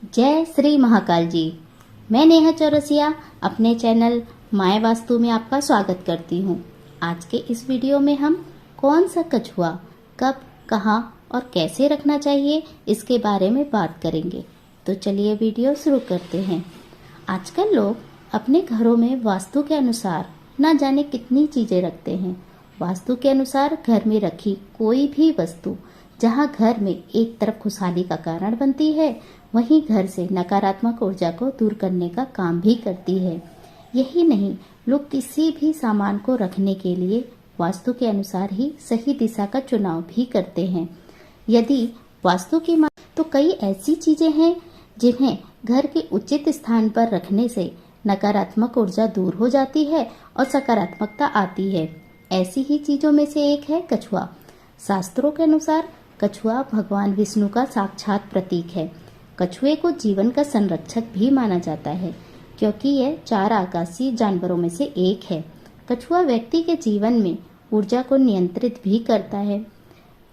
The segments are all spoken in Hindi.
जय श्री महाकाल जी। मैं नेहा चौरसिया अपने चैनल माय वास्तु में आपका स्वागत करती हूँ। आज के इस वीडियो में हम कौन सा कछुआ कब, कहाँ और कैसे रखना चाहिए इसके बारे में बात करेंगे। तो चलिए वीडियो शुरू करते हैं। आजकल लोग अपने घरों में वास्तु के अनुसार न जाने कितनी चीजें रखते हैं। वास्तु के अनुसार घर में रखी कोई भी वस्तु जहाँ घर में एक तरफ खुशहाली का कारण बनती है, वहीं घर से नकारात्मक ऊर्जा को दूर करने का काम भी करती है। यही नहीं, लोग किसी भी सामान को रखने के लिए वास्तु के अनुसार ही सही दिशा का चुनाव भी करते हैं। यदि वास्तु की तो कई ऐसी चीजें हैं जिन्हें घर के उचित स्थान पर रखने से नकारात्मक ऊर्जा दूर हो जाती है और सकारात्मकता आती है। ऐसी ही चीजों में से एक है कछुआ। शास्त्रों के अनुसार कछुआ भगवान विष्णु का साक्षात प्रतीक है। कछुए को जीवन का संरक्षक भी माना जाता है, क्योंकि यह 4 आकाशीय जानवरों में से एक है। कछुआ व्यक्ति के जीवन में ऊर्जा को नियंत्रित भी करता है।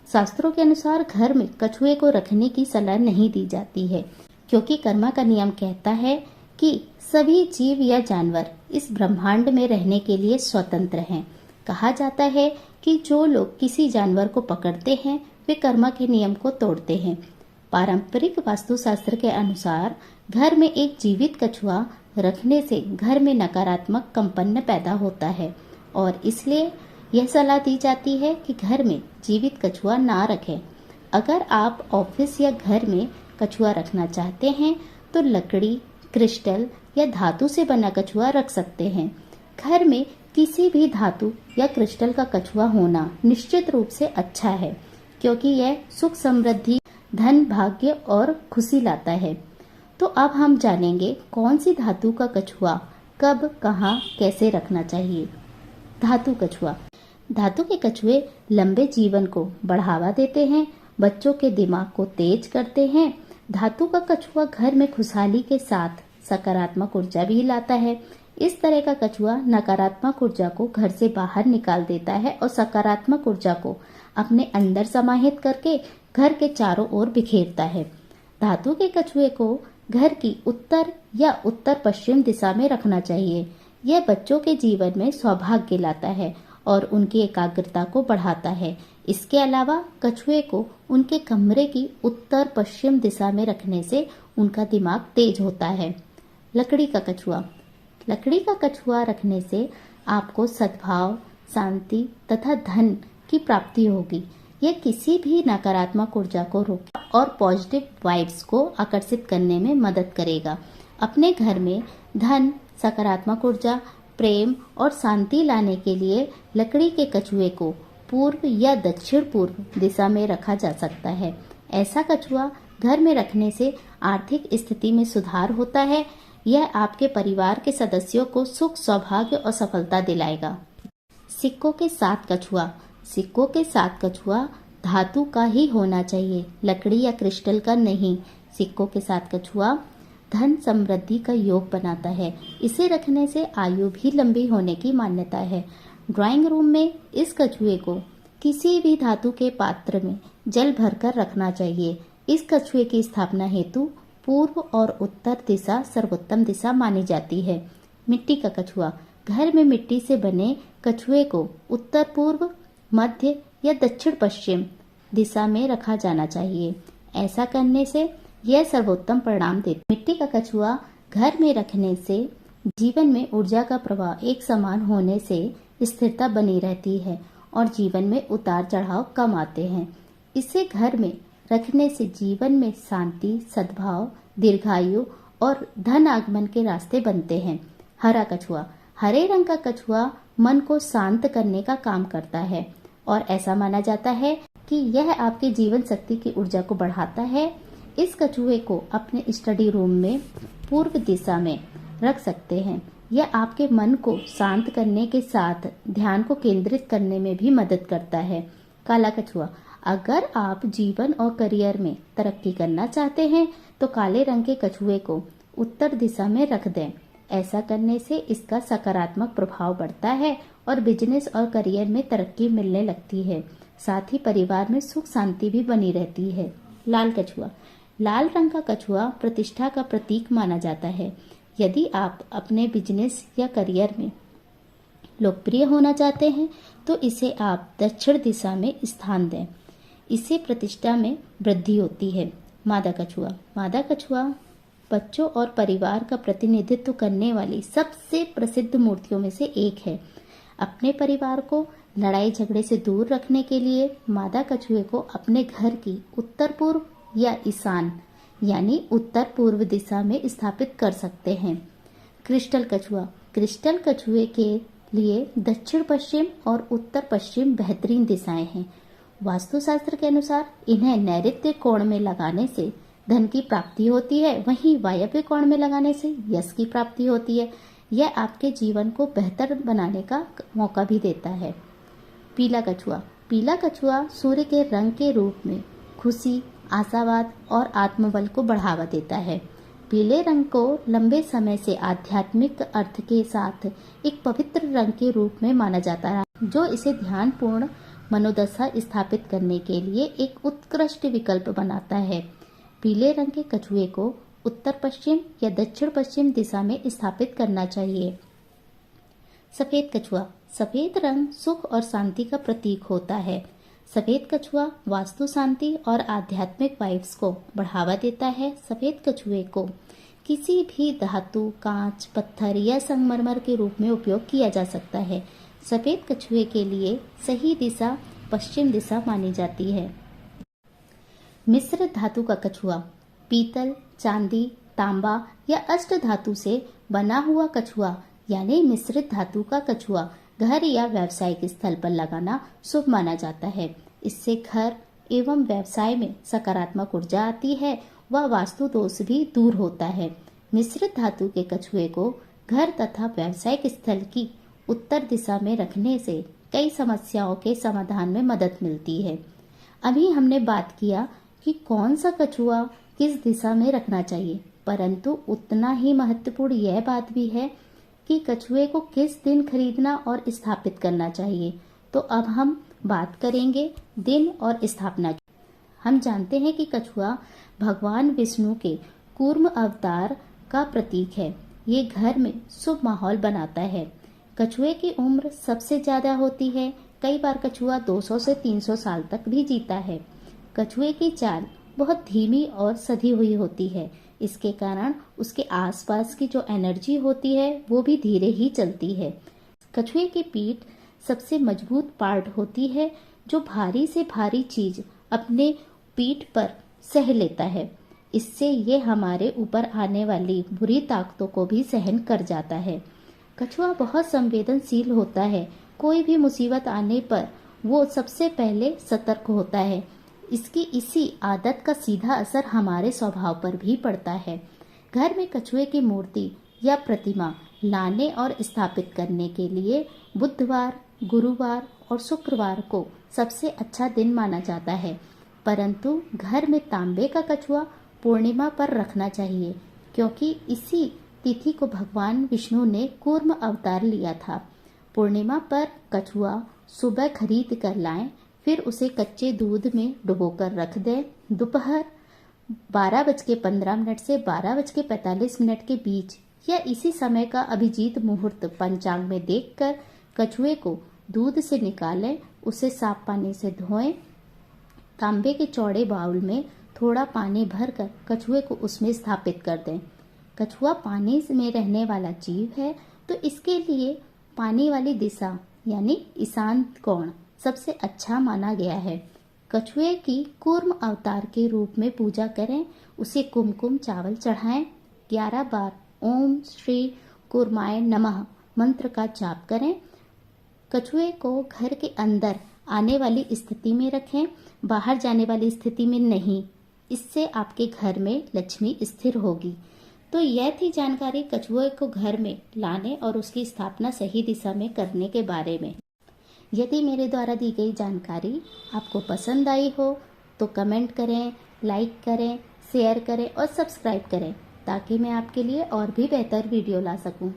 शास्त्रों के अनुसार घर में कछुए को रखने की सलाह नहीं दी जाती है, क्योंकि कर्मा का नियम कहता है कि सभी जीव या जानवर इस ब्रह्मांड में रहने के लिए स्वतंत्र हैं। कहा जाता है कि जो लोग किसी जानवर को पकड़ते हैं वे कर्मा के नियम को तोड़ते हैं। पारंपरिक वास्तुशास्त्र के अनुसार घर में एक जीवित कछुआ रखने से घर में नकारात्मक कंपन पैदा होता है और इसलिए यह सलाह दी जाती है कि घर में जीवित कछुआ ना रखें। अगर आप ऑफिस या घर में कछुआ रखना चाहते हैं तो लकड़ी, क्रिस्टल या धातु से बना कछुआ रख सकते हैं। घर में किसी भी धातु या क्रिस्टल का कछुआ होना निश्चित रूप से अच्छा है, क्योंकि यह सुख, समृद्धि, धन, भाग्य और खुशी लाता है। तो अब हम जानेंगे कौन सी धातु का कछुआ कब, कहाँ, कैसे रखना चाहिए। धातु कछुआ। धातु के कछुए लंबे जीवन को बढ़ावा देते हैं, बच्चों के दिमाग को तेज करते हैं। धातु का कछुआ घर में खुशहाली के साथ सकारात्मक ऊर्जा भी लाता है। इस तरह का कछुआ नकारात्मक ऊर्जा को घर से बाहर निकाल देता है और सकारात्मक ऊर्जा को अपने अंदर समाहित करके घर के चारों ओर बिखेरता है। धातु के कछुए को घर की उत्तर या उत्तर पश्चिम दिशा में रखना चाहिए। यह बच्चों के जीवन में सौभाग्य लाता है और उनकी एकाग्रता को बढ़ाता है। इसके अलावा कछुए को उनके कमरे की उत्तर पश्चिम दिशा में रखने से उनका दिमाग तेज होता है। लकड़ी का कछुआ। लकड़ी का कछुआ रखने से आपको सद्भाव, शांति तथा धन की प्राप्ति होगी। यह किसी भी नकारात्मक ऊर्जा को रोके और पॉजिटिव वाइब्स को आकर्षित करने में मदद करेगा। अपने घर में धन, सकारात्मक ऊर्जा, प्रेम और शांति लाने के लिए लकड़ी के कछुए को पूर्व या दक्षिण पूर्व दिशा में रखा जा सकता है। ऐसा कछुआ घर में रखने से आर्थिक स्थिति में सुधार होता है। यह आपके परिवार के सदस्यों को सुख, सौभाग्य और सफलता दिलाएगा। सिक्कों के साथ कछुआ। सिक्कों के साथ कछुआ धातु का ही होना चाहिए, लकड़ी या क्रिस्टल का नहीं। सिक्कों के साथ कछुआ धन समृद्धि का योग बनाता है। इसे रखने से आयु भी लंबी होने की मान्यता है। ड्राइंग रूम में इस कछुए को किसी भी धातु के पात्र में जल भरकर रखना चाहिए। इस कछुए की स्थापना हेतु पूर्व और उत्तर दिशा सर्वोत्तम दिशा मानी जाती है। मिट्टी का कछुआ। घर में मिट्टी से बने कछुए को उत्तर पूर्व, मध्य या दक्षिण पश्चिम दिशा में रखा जाना चाहिए। ऐसा करने से यह सर्वोत्तम परिणाम देता है। मिट्टी का कछुआ घर में रखने से जीवन में ऊर्जा का प्रवाह एक समान होने से स्थिरता बनी रहती है और जीवन में उतार चढ़ाव कम आते हैं। इसे घर में रखने से जीवन में शांति, सद्भाव, दीर्घायु और धन आगमन के रास्ते बनते हैं। हरा कछुआ। हरे रंग का कछुआ मन को शांत करने का काम करता है और ऐसा माना जाता है कि यह आपके जीवन शक्ति की ऊर्जा को बढ़ाता है। इस कछुए को अपने स्टडी रूम में पूर्व दिशा में रख सकते हैं। यह आपके मन को शांत करने के साथ ध्यान को केंद्रित करने में भी मदद करता है। काला कछुआ। अगर आप जीवन और करियर में तरक्की करना चाहते हैं तो काले रंग के कछुए को उत्तर दिशा में रख दें। ऐसा करने से इसका सकारात्मक प्रभाव बढ़ता है और बिजनेस और करियर में तरक्की मिलने लगती है। साथ ही परिवार में सुख शांति भी बनी रहती है। लाल कछुआ। लाल रंग का कछुआ प्रतिष्ठा का प्रतीक माना जाता है। यदि आप अपने बिजनेस या करियर में लोकप्रिय होना चाहते हैं तो इसे आप दक्षिण दिशा में स्थान दें। इससे प्रतिष्ठा में वृद्धि होती है। मादा कछुआ बच्चों और परिवार का प्रतिनिधित्व करने वाली सबसे प्रसिद्ध मूर्तियों में से एक है। अपने परिवार को लड़ाई झगड़े से दूर रखने के लिए मादा कछुए को अपने घर की उत्तर पूर्व या ईशान यानी उत्तर पूर्व दिशा में स्थापित कर सकते हैं। क्रिस्टल कछुए के लिए दक्षिण पश्चिम और उत्तर पश्चिम बेहतरीन दिशाएं हैं। वास्तुशास्त्र के अनुसार इन्हें नैऋत्य कोण में लगाने से धन की प्राप्ति होती है, वहीं वायव्य कोण में लगाने से यश की प्राप्ति होती है। यह आपके जीवन को बेहतर बनाने का मौका भी देता है। पीला कछुआ सूर्य के रंग के रूप में खुशी, आशावाद और आत्मबल को बढ़ावा देता है। पीले रंग को लंबे समय से आध्यात्मिक अर्थ के साथ एक पवित्र रंग के रूप में माना जाता है, जो इसे ध्यानपूर्ण मनोदशा स्थापित करने के लिए एक उत्कृष्ट विकल्प बनाता है। पीले रंग के कछुए को उत्तर पश्चिम या दक्षिण पश्चिम दिशा में स्थापित करना चाहिए। सफेद रंग सुख और शांति का प्रतीक होता है। सफेद कछुआ वास्तु, शांति और आध्यात्मिक वाइब्स को बढ़ावा देता है। सफेद कछुए को किसी भी धातु, कांच, पत्थर या संगमरमर के रूप में उपयोग किया जा सकता है। सफेद कछुए के लिए सही दिशा पश्चिम दिशा मानी जाती है। मिश्र धातु का कछुआ पीतल, चांदी, तांबा या अष्ट धातु से बना हुआ कछुआ यानी मिश्रित धातु का कछुआ घर या व्यावसायिक स्थल पर लगाना शुभ माना जाता है। इससे घर एवं व्यवसाय में सकारात्मक ऊर्जा आती है व वास्तु दोष भी दूर होता है। मिश्रित धातु के कछुए को घर तथा व्यावसायिक स्थल की उत्तर दिशा में रखने से कई समस्याओं के समाधान में मदद मिलती है। अभी हमने बात किया कि कौन सा कछुआ किस दिशा में रखना चाहिए, परंतु उतना ही महत्वपूर्ण यह बात भी है कि कछुए को किस दिन खरीदना और स्थापित करना चाहिए। तो अब हम बात करेंगे दिन और स्थापना की। हम जानते हैं कि कछुआ भगवान विष्णु के कूर्म अवतार का प्रतीक है। ये घर में शुभ माहौल बनाता है। कछुए की उम्र सबसे ज्यादा होती है। कई बार कछुआ 200 से 300 साल तक भी जीता है। कछुए की चाल बहुत धीमी और सधी हुई होती है। इसके कारण उसके आसपास की जो एनर्जी होती है वो भी धीरे ही चलती है। कछुए की पीठ सबसे मजबूत पार्ट होती है, जो भारी से भारी चीज अपने पीठ पर सह लेता है। इससे ये हमारे ऊपर आने वाली बुरी ताकतों को भी सहन कर जाता है। कछुआ बहुत संवेदनशील होता है। कोई भी मुसीबत आने पर वो सबसे पहले सतर्क होता है। इसकी इसी आदत का सीधा असर हमारे स्वभाव पर भी पड़ता है। घर में कछुए की मूर्ति या प्रतिमा लाने और स्थापित करने के लिए बुधवार, गुरुवार और शुक्रवार को सबसे अच्छा दिन माना जाता है, परंतु घर में तांबे का कछुआ पूर्णिमा पर रखना चाहिए, क्योंकि इसी तिथि को भगवान विष्णु ने कूर्म अवतार लिया था। पूर्णिमा पर कछुआ सुबह खरीद कर लाएं, फिर उसे कच्चे दूध में डुबोकर रख दें। दोपहर 12:15 से 12:45 के बीच या इसी समय का अभिजीत मुहूर्त पंचांग में देखकर कछुए को दूध से निकालें। उसे साफ पानी से धोएं। तांबे के चौड़े बाउल में थोड़ा पानी भरकर कछुए को उसमें स्थापित कर दें। कछुआ पानी में रहने वाला जीव है, तो इसके लिए पानी वाली दिशा यानी ईशान कोण सबसे अच्छा माना गया है। कछुए की कूर्म अवतार के रूप में पूजा करें। उसे कुमकुम चावल चढ़ाएं। 11 बार ओम श्री कूर्माय नमः मंत्र का जाप करें। कछुए को घर के अंदर आने वाली स्थिति में रखें, बाहर जाने वाली स्थिति में नहीं। इससे आपके घर में लक्ष्मी स्थिर होगी। तो यह थी जानकारी कछुए को घर में लाने और उसकी स्थापना सही दिशा में करने के बारे में। यदि मेरे द्वारा दी गई जानकारी आपको पसंद आई हो तो कमेंट करें, लाइक करें, शेयर करें और सब्सक्राइब करें, ताकि मैं आपके लिए और भी बेहतर वीडियो ला सकूं।